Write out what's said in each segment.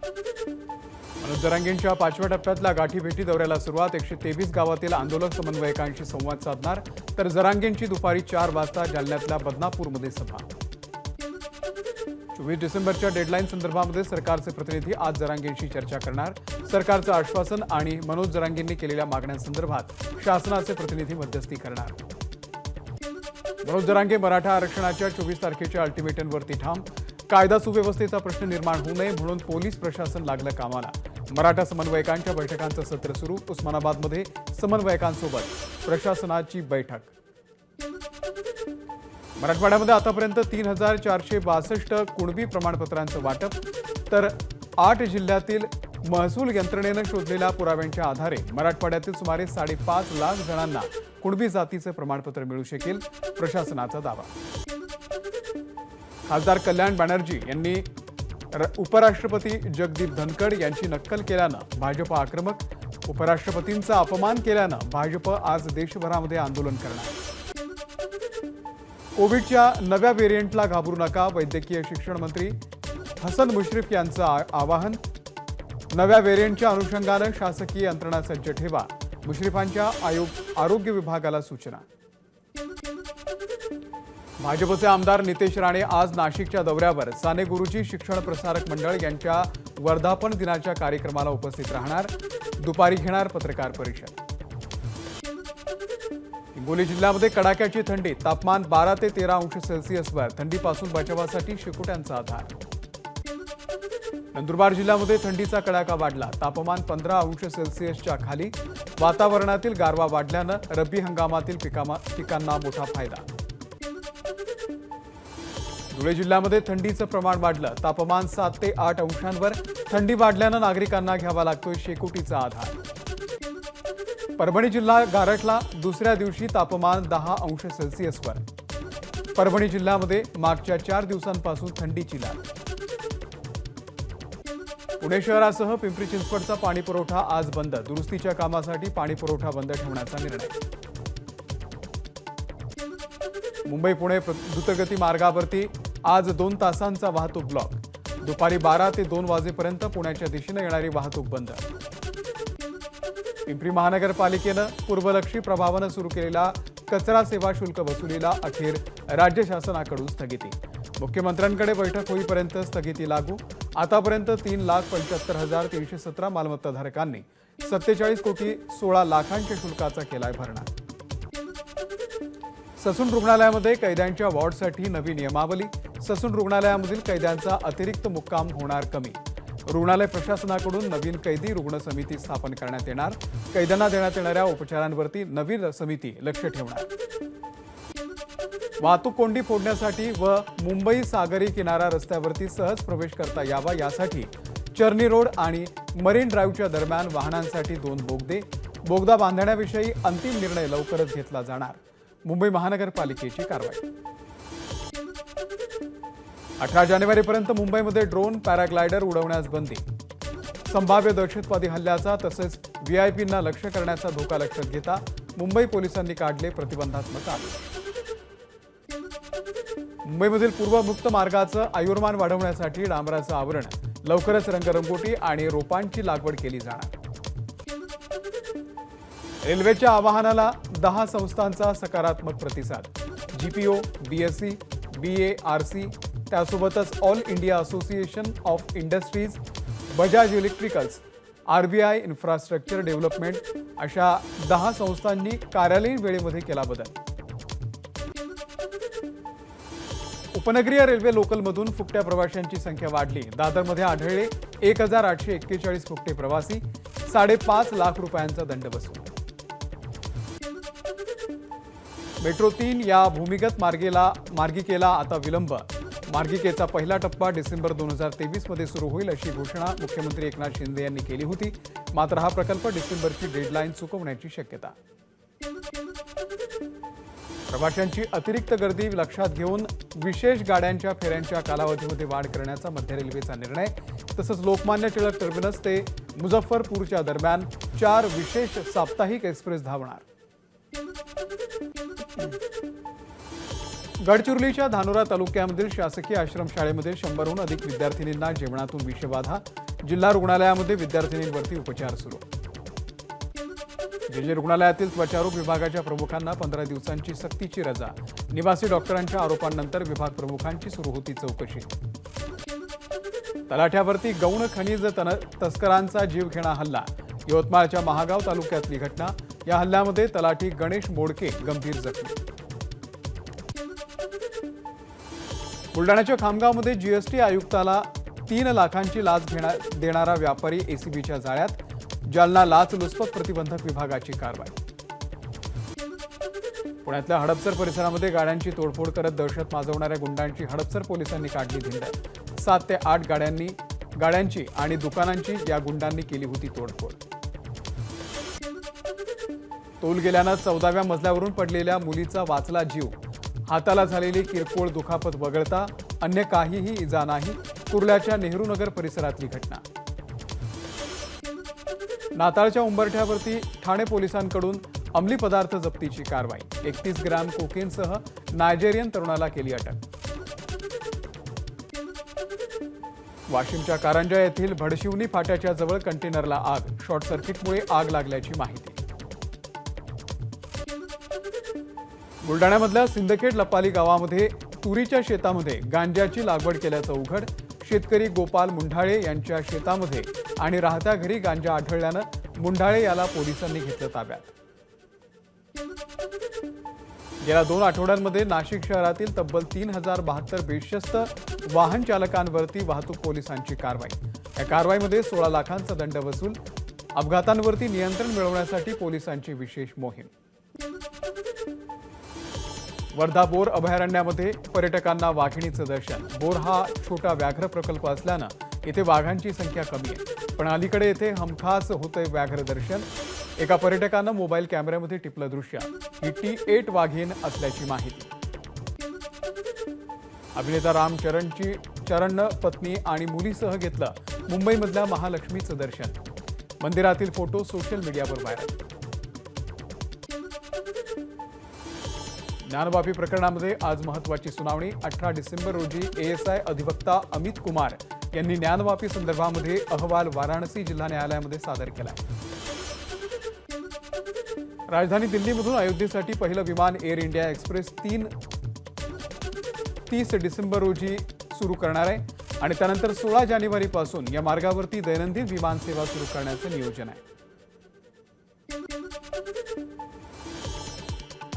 मनोज जरांगेंच्या 5व्या टप्प्यातल्या गाठीभेटी दौऱ्याला सुरुवात 123 गावातील आंदोलक समन्वयकांशी संवाद साधणार तर जरांगेंची दुपारी 4 वाजता जालन्यातल्या बदनापूरमध्ये सभा। 24 डिसेंबरच्या डेडलाईन संदर्भामध्ये सरकारचे प्रतिनिधी आज जरांगेंशी चर्चा करणार। सरकारचं आश्वासन आणि मनोज जरांगेंनी केलेल्या मागण्यांसंदर्भात शासनाचे प्रतिनिधी मध्यस्थी करणार। मनोज जरांगे मराठा आरक्षणाच्या 24 तारखेच्या अल्टिमेटमवरती ठाम। कायदा सुव्यवस्थेचा प्रश्न निर्माण होऊ नये म्हणून पोलीस प्रशासन लागलं कामाला। मराठा समन्वयकांच्या बैठकांचं सत्र सुरू। उस्मानाबादमध्ये समन्वयकांसोबत प्रशासनाची बैठक। मराठवाड्यामध्ये आतापर्यंत 3462 कुणबी प्रमाणपत्रांचं वाटप तर 8 जिल्ह्यातील महसूल यंत्रणेनं शोधलेल्या पुराव्यांच्या आधारे मराठवाड्यातील सुमारे 5.5 लाख जणांना कुणबी जातीचे प्रमाणपत्र मिळू शकेल, प्रशासनाचा दावा। खासदार कल्याण बॅनर्जी यांनी उपराष्ट्रपती जगदीप धनखड यांची नक्कल केल्यानं भाजप आक्रमक। उपराष्ट्रपतींचा अपमान केल्यानं भाजप आज देशभरामध्ये आंदोलन करणार। कोविडच्या नव्या व्हेरिएंटला घाबरू नका, वैद्यकीय शिक्षण मंत्री हसन मुश्रीफ यांचं आवाहन। नव्या व्हेरिएंटच्या अनुषंगानं शासकीय यंत्रणा सज्ज ठेवा, मुश्रीफांच्या आरोग्य विभागाला सूचना। भाजपचे आमदार नितेश राणे आज नाशिकच्या दौऱ्यावर। साने गुरुजी शिक्षण प्रसारक मंडळ यांच्या वर्धापन दिनाच्या कार्यक्रमाला उपस्थित राहणार। दुपारी घेणार पत्रकार परिषद। हिंगोली जिल्ह्यामध्ये कडाक्याची थंडी, तापमान 12 ते 13 अंश सेल्सिअसवर। थंडीपासून बचावासाठी शेकोट्यांचा आधार। नंदुरबार जिल्ह्यामध्ये थंडीचा कडाका वाढला, तापमान 15 अंश सेल्सिअसच्या खाली। वातावरणातील गारवा वाढल्यानं रब्बी हंगामातील पिकांना मोठा फायदा। धुळे जिल्ह्यामध्ये थंडीचं प्रमाण वाढलं, तापमान 7 ते 8 अंशांवर। थंडी वाढल्यानं नागरिकांना घ्यावा लागतोय शेकोटीचा आधार। परभणी जिल्हा गारठला, दुसऱ्या दिवशी तापमान 10 अंश सेल्सिअसवर। परभणी जिल्ह्यामध्ये मागच्या 4 दिवसांपासून थंडीची लाट। पुणे शहरासह पिंपरी चिंचवडचा पाणी पुरवठा आज बंद। दुरुस्तीच्या कामासाठी पाणी पुरवठा बंद ठेवण्याचा निर्णय। मुंबई पुणे द्रुतगती मार्गावरती आज 2 तासांचा वाहतूक ब्लॉक। दुपारी 12 ते 2 वाजेपर्यंत पुण्याच्या दिशेने येणारी वाहतूक बंद। पिंपरी महानगरपालिकेनं पूर्वलक्षी प्रभावानं सुरू केलेला कचरा सेवा शुल्क वसुलीला अखेर राज्य शासनाकडून स्थगिती। मुख्यमंत्र्यांकडे बैठक होईपर्यंत स्थगिती लागू। आतापर्यंत 3,75,317 मालमत्ताधारकांनी 47 कोटी 16 लाखांच्या शुल्काचा केलाय भरणा। ससून रुग्णालयामध्ये कैद्यांच्या वॉर्डसाठी नवी नियमावली। ससून रुग्णालयामधील कैद्यांचा अतिरिक्त मुक्काम होणार कमी। रुग्णालय प्रशासनाकडून नवीन कैदी रुग्ण समिती स्थापन करण्यात येणार। कैद्यांना देण्यात येणाऱ्या उपचारांवरती नवीन समिती लक्ष ठेवणार। वाहतूक कोंडी फोडण्यासाठी व मुंबई सागरी किनारा रस्त्यावरती सहज प्रवेश करता यावा यासाठी चर्नी रोड आणि मरीन ड्राईव्हच्या दरम्यान वाहनांसाठी 2 बोगदे। बोगदा बांधण्याविषयी अंतिम निर्णय लवकरच घेतला जाणार। मुंबई महानगरपालिकेची कारवाई। 18 जानेवारीपर्यंत मुंबईमध्ये ड्रोन पॅराग्लायडर उडवण्यास बंदी। संभाव्य दहशतवादी हल्ल्याचा तसेच व्हीआयपींना लक्ष्य करण्याचा धोका लक्षात घेता मुंबई पोलिसांनी काढले प्रतिबंधात्मक आदेश। मुंबईमधील पूर्वमुक्त मार्गाचं आयुर्मान वाढवण्यासाठी डांबराचं आवरण, लवकरच रंगरंगोटी आणि रोपांची लागवड केली जाणार। रेल्वेच्या आवाहनाला 10 संस्थांचा सकारात्मक प्रतिसाद। जीपीओ, बीएससी, बीएआरसी, त्यासोबतच all India association of industries, Bajaj electricals, RBI infrastructure development अशा 10 संस्थांनी कार्यालयीन वेळेमध्ये केला बदल। उपनगरीय रेल्वे लोकलमधून फुकट्या प्रवाशांची संख्या वाढली। दादरमध्ये आढळले 1841 फुकटे प्रवासी। 5.5 लाख रुपयांचा दंड वसूल। मेट्रो 3 या भूमिगत मार्गिकेला आता विलंब। मार्गिकेचा पहिला टप्पा डिसेंबर 2023 मध्ये सुरू होईल अशी घोषणा मुख्यमंत्री एकनाथ शिंदे यांनी केली होती। मात्र हा प्रकल्प डिसेंबरची डेडलाईन चुकवण्याची शक्यता। प्रवाशांची अतिरिक्त गर्दी लक्षात घेऊन विशेष गाड्यांच्या फेऱ्यांच्या कालावधीमध्ये वाढ करण्याचा मध्य रेल्वेचा निर्णय। तसंच लोकमान्य टिळक टर्मिनस ते मुझफ्फरपूरच्या दरम्यान 4 विशेष साप्ताहिक एक्सप्रेस धावणार। गडचिरोलीच्या धानोरा तालुक्यामधील शासकीय आश्रमशाळेमध्ये 100हून अधिक विद्यार्थिनींना जेवणातून विषबाधा। जिल्हा रुग्णालयामध्ये विद्यार्थिनींवरती उपचार सुरू. जे रुग्णालयातील त्वचारोग विभागाच्या प्रमुखांना 15 दिवसांची सक्तीची रजा. निवासी डॉक्टरांच्या आरोपांनंतर विभाग प्रमुखांची सुरू होती चौकशी. तलाठ्यावरती गौण खनिज तस्करांचा जीवघेणा हल्ला. यवतमाळच्या महागाव तालुक्यातली घटना. या हल्ल्यामध्ये तलाठी गणेश मोडके गंभीर जखमी. बुलडाण्याच्या खामगावमध्ये जीएसटी आयुक्ताला 3 लाखांची लाच देणारा व्यापारी एसीबीच्या जाळ्यात. जालना लाचलुचपत प्रतिबंधक विभागाची कारवाई. पुण्यातल्या हडपसर परिसरामध्ये गाड्यांची तोडफोड करत दहशत माजवणाऱ्या गुंडांची हडपसर पोलिसांनी काढली धिंड. 7 ते 8 गाड्यांची आणि दुकानांची या गुंडांनी केली होती तोडफोड. तोल गेल्यानं 14व्या मजल्यावरून पडलेल्या मुलीचा वाचला जीव. हाताला झालेली किरकोळ दुखापत वगळता अन्य काहीही इजा नाही. कुर्ल्याच्या नेहरूनगर परिसरातली घटना. नाताळच्या उंबरठ्यावरती ठाणे पोलिसांकडून अंमली पदार्थ जप्तीची कारवाई. 31 ग्रॅम कोकेनसह नायजेरियन तरुणाला केली अटक. वाशिमच्या कारंजा येथील भडशिवनी फाट्याच्या जवळ कंटेनरला आग. शॉर्ट सर्किटमुळे आग लागल्याची माहिती. बुलडाण्यामधल्या सिंदखेड लपाली गावामध्ये तुरीच्या शेतामध्ये गांजाची लागवड केल्याचं उघड. शेतकरी गोपाल मुंढाळे यांच्या शेतामध्ये आणि राहत्या घरी गांजा आढळल्यानं मुंढाळे याला पोलिसांनी घेतलं ताब्यात. गेल्या 2 आठवड्यांमध्ये नाशिक शहरातील तब्बल 3072 बेशिस्त वाहन चालकांवरती वाहतूक पोलिसांची कारवाई. या कारवाईमध्ये 16 लाखांचा दंड वसूल. अपघातांवरती नियंत्रण मिळवण्यासाठी पोलिसांची विशेष मोहीम. वर्धा बोर अभयारण्यामध्ये पर्यटकांना वाघिणीचं दर्शन. बोर हा छोटा व्याघ्र प्रकल्प असल्यानं इथे वाघांची संख्या कमी आहे, पण अलीकडे इथे हमखास होतंय व्याघ्र दर्शन. एका पर्यटकानं मोबाईल कॅमेऱ्यामध्ये टिपलं दृश्य. ही T8 वाघीण असल्याची माहिती. अभिनेता राम चरणनं पत्नी आणि मुलीसह घेतलं मुंबईमधल्या महालक्ष्मीचं दर्शन. मंदिरातील फोटो सोशल मीडियावर व्हायरल. ज्ञानवापी प्रकरणामध्ये आज महत्त्वाची सुनावणी. 18 डिसेंबर रोजी ASI अधिवक्ता अमित कुमार यांनी ज्ञानवापी संदर्भामध्ये अहवाल वाराणसी जिल्हा न्यायालयामध्ये सादर केलाय. राजधानी दिल्लीमधून अयोध्येसाठी पहिलं विमान एअर इंडिया एक्सप्रेस 30 डिसेंबर रोजी सुरू करणार आहे आणि त्यानंतर 16 जानेवारीपासून या मार्गावरती दैनंदिन विमान सेवा सुरू करण्याचं नियोजन आहे.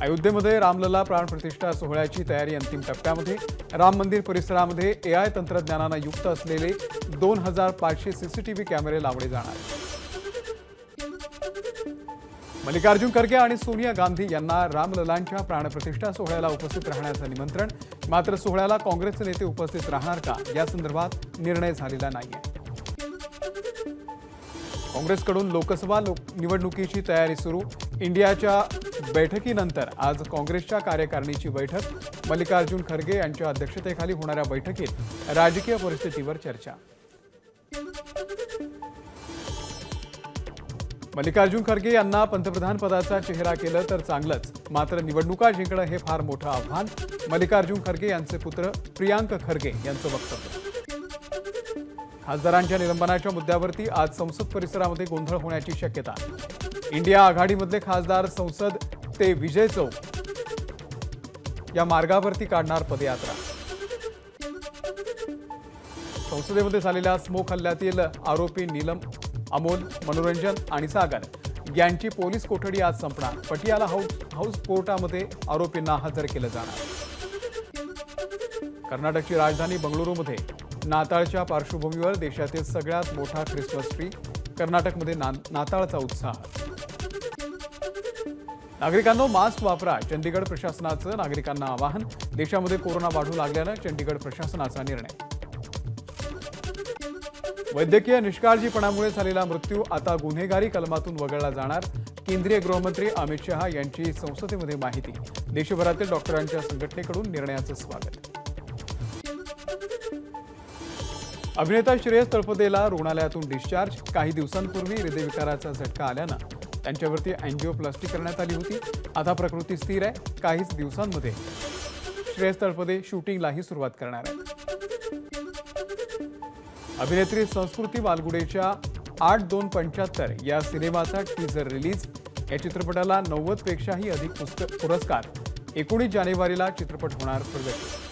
अयोध्येमध्ये रामलला प्राणप्रतिष्ठा सोहळ्याची तयारी अंतिम टप्प्यामध्ये. राम मंदिर परिसरामध्ये AI तंत्रज्ञानानं युक्त असलेले 2500 CCTV कॅमेरे लावले जाणार. मल्लिकार्जुन खरगे आणि सोनिया गांधी यांना रामललांच्या प्राणप्रतिष्ठा सोहळ्याला उपस्थित राहण्याचं निमंत्रण. मात्र सोहळ्याला काँग्रेसचे नेते उपस्थित राहणार का या संदर्भात निर्णय झालेला नाहीये. काँग्रेसकडून लोकसभा निवडणुकीची तयारी सुरू. इंडियाच्या बैठकीनंतर आज काँग्रेसच्या कार्यकारिणीची बैठक. मल्लिकार्जुन खरगे यांच्या अध्यक्षतेखाली होणाऱ्या बैठकीत राजकीय परिस्थितीवर चर्चा. मल्लिकार्जुन खरगे यांना पंतप्रधान पदाचा चेहरा केलं तर चांगलंच, मात्र निवडणुका जिंकणं हे फार मोठं आव्हान. मल्लिकार्जुन खरगे यांचे पुत्र प्रियांक खरगे यांचं वक्तव्य. खासदारांच्या निलंबनाच्या मुद्द्यावरती आज संसद परिसरामध्ये गोंधळ होण्याची शक्यता. इंडिया आघाडीमधले खासदार संसद ते विजय चौक या मार्गावरती काढणार पदयात्रा. संसदेमध्ये झालेल्या स्मोक हल्ल्यातील आरोपी नीलम, अमोल, मनोरंजन आणि सागर यांची पोलीस कोठडी आज संपणार. पटियाला हाऊस कोर्टामध्ये आरोपींना हजर केलं जाणार. कर्नाटकची राजधानी बंगळुरूमध्ये नाताळच्या पार्श्वभूमीवर देशातील सगळ्यात मोठा ख्रिसमस ट्री. कर्नाटकमध्ये नाताळचा उत्साह. नागरिकांनो, मास्क वापरा. चंदीगड प्रशासनाचं नागरिकांना आवाहन. देशामध्ये कोरोना वाढू लागल्यानं चंदीगड प्रशासनाचा निर्णय. वैद्यकीय निष्काळजीपणामुळे झालेला मृत्यू आता गुन्हेगारी कलमातून वगळला जाणार. केंद्रीय गृहमंत्री अमित शहा यांची संसदेमध्ये माहिती. देशभरातील डॉक्टरांच्या संघटनेकडून निर्णयाचं स्वागत. अभिनेता श्रेयस तळपदेला रुग्णालयातून डिस्चार्ज. काही दिवसांपूर्वी हृदयविकाराचा झटका आल्यानं त्यांच्यावरती अँजिओप्लास्टी करण्यात आली होती. आता प्रकृती स्थिर आहे. काहीच दिवसांमध्ये श्रेयस तळपदे शूटिंगलाही सुरुवात करणार आहे. अभिनेत्री संस्कृती वालगुडेच्या 8275 या सिनेमाचा टीझर रिलीज. या चित्रपटाला 90 पेक्षाही अधिक पुरस्कार. 19 जानेवारीला चित्रपट होणार प्रदर्शित.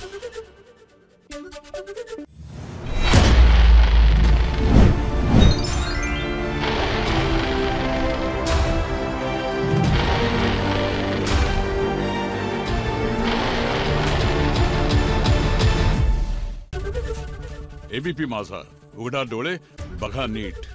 एबीपी माझा, उघडा डोळे बघा नीट.